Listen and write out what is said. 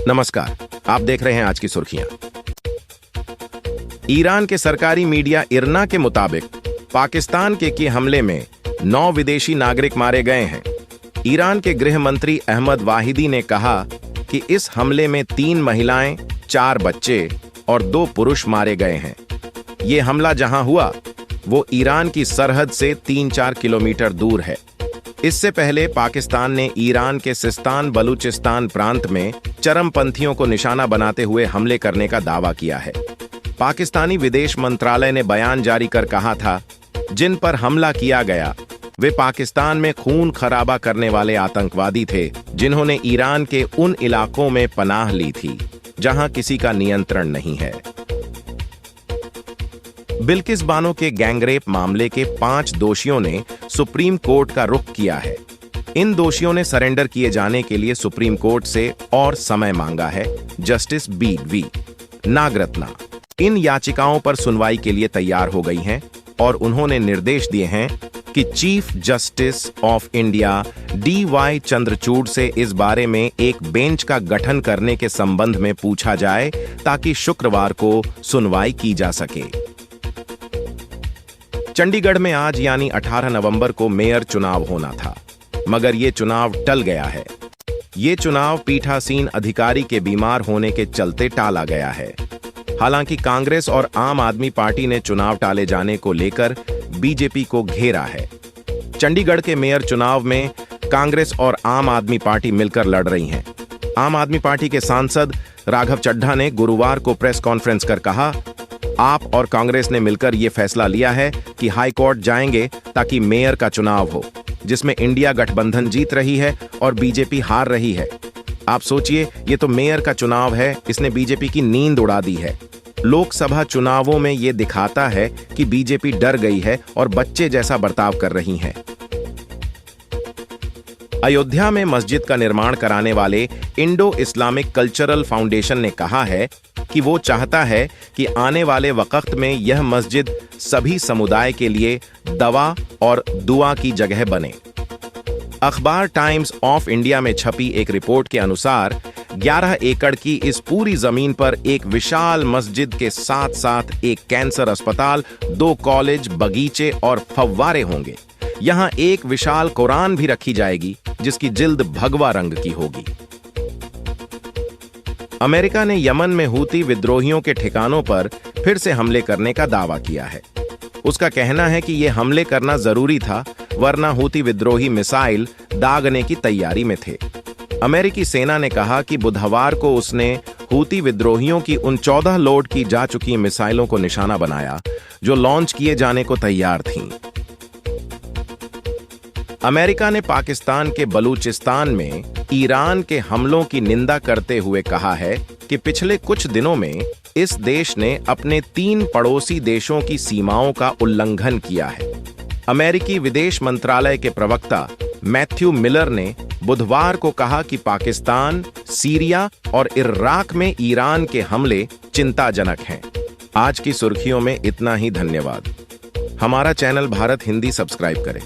नमस्कार, आप देख रहे हैं आज की सुर्खियां। ईरान के सरकारी मीडिया इरना के मुताबिक पाकिस्तान के किए हमले में 9 विदेशी नागरिक मारे गए हैं। ईरान के गृह मंत्री अहमद वाहिदी ने कहा कि इस हमले में 3 महिलाएं, 4 बच्चे और 2 पुरुष मारे गए हैं। ये हमला जहां हुआ वो ईरान की सरहद से 3-4 किलोमीटर दूर है। इससे पहले पाकिस्तान ने ईरान के सिस्तान बलूचिस्तान प्रांत में चरमपंथियों को निशाना बनाते हुए हमले करने का दावा किया है। पाकिस्तानी विदेश मंत्रालय ने बयान जारी कर कहा था, जिन पर हमला किया गया वे पाकिस्तान में खून खराबा करने वाले आतंकवादी थे, जिन्होंने ईरान के उन इलाकों में पनाह ली थी जहां किसी का नियंत्रण नहीं है। बिल्किस बानो के गैंगरेप मामले के 5 दोषियों ने सुप्रीम कोर्ट का रुख किया है। इन दोषियों ने सरेंडर किए जाने के लिए सुप्रीम कोर्ट से और समय मांगा है। Justice BV. नागरत्ना इन याचिकाओं पर सुनवाई के लिए तैयार हो गई हैं और उन्होंने निर्देश दिए हैं कि chief justice of India D.Y. Chandrachud से इस बारे में एक बेंच का गठन करने के संबंध में पूछा जाए ताकि शुक्रवार को सुनवाई की जा सके। चंडीगढ़ में आज यानी 18 नवंबर को मेयर चुनाव होना था, मगर ये चुनाव टल गया है। ये चुनाव पीठासीन अधिकारी के बीमार होने के चलते टाला गया है। हालांकि कांग्रेस और आम आदमी पार्टी ने चुनाव टाले जाने को लेकर बीजेपी को घेरा है। चंडीगढ़ के मेयर चुनाव में कांग्रेस और आम आदमी पार्टी मिलकर लड़ रही हैं। आम आदमी पार्टी के सांसद राघव चड्ढा ने गुरुवार को प्रेस कॉन्फ्रेंस कर कहा, आप और कांग्रेस ने मिलकर यह फैसला लिया है कि हाई कोर्ट जाएंगे ताकि मेयर का चुनाव हो, जिसमें इंडिया गठबंधन जीत रही है और बीजेपी हार रही है। आप सोचिए, ये तो मेयर का चुनाव है, इसने बीजेपी की नींद उड़ा दी है। लोकसभा चुनावों में यह दिखाता है कि बीजेपी डर गई है और बच्चे जैसा बर्ताव कर रही है। अयोध्या में मस्जिद का निर्माण कराने वाले इंडो इस्लामिक कल्चरल फाउंडेशन ने कहा है कि वो चाहता है कि आने वाले वक्त में यह मस्जिद सभी समुदाय के लिए दवा और दुआ की जगह बने। अखबार टाइम्स ऑफ इंडिया में छपी एक रिपोर्ट के अनुसार 11 एकड़ की इस पूरी जमीन पर एक विशाल मस्जिद के साथ साथ एक कैंसर अस्पताल, 2 कॉलेज, बगीचे और फव्वारे होंगे। यहां एक विशाल कुरान भी रखी जाएगी जिसकी जिल्द भगवा रंग की होगी। अमेरिका ने यमन में हूती विद्रोहियों के ठिकानों पर फिर से हमले करने का दावा किया है। उसका कहना है कि यह हमले करना जरूरी था, वरना हूती विद्रोही मिसाइल दागने की तैयारी में थे। अमेरिकी सेना ने कहा कि बुधवार को उसने हूती विद्रोहियों की उन 14 लोड की जा चुकी मिसाइलों को निशाना बनाया जो लॉन्च किए जाने को तैयार थीं। अमेरिका ने पाकिस्तान के बलूचिस्तान में ईरान के हमलों की निंदा करते हुए कहा है कि पिछले कुछ दिनों में इस देश ने अपने 3 पड़ोसी देशों की सीमाओं का उल्लंघन किया है। अमेरिकी विदेश मंत्रालय के प्रवक्ता मैथ्यू मिलर ने बुधवार को कहा कि पाकिस्तान, सीरिया और इराक में ईरान के हमले चिंताजनक हैं। आज की सुर्खियों में इतना ही। धन्यवाद। हमारा चैनल भारत हिंदी सब्सक्राइब करें।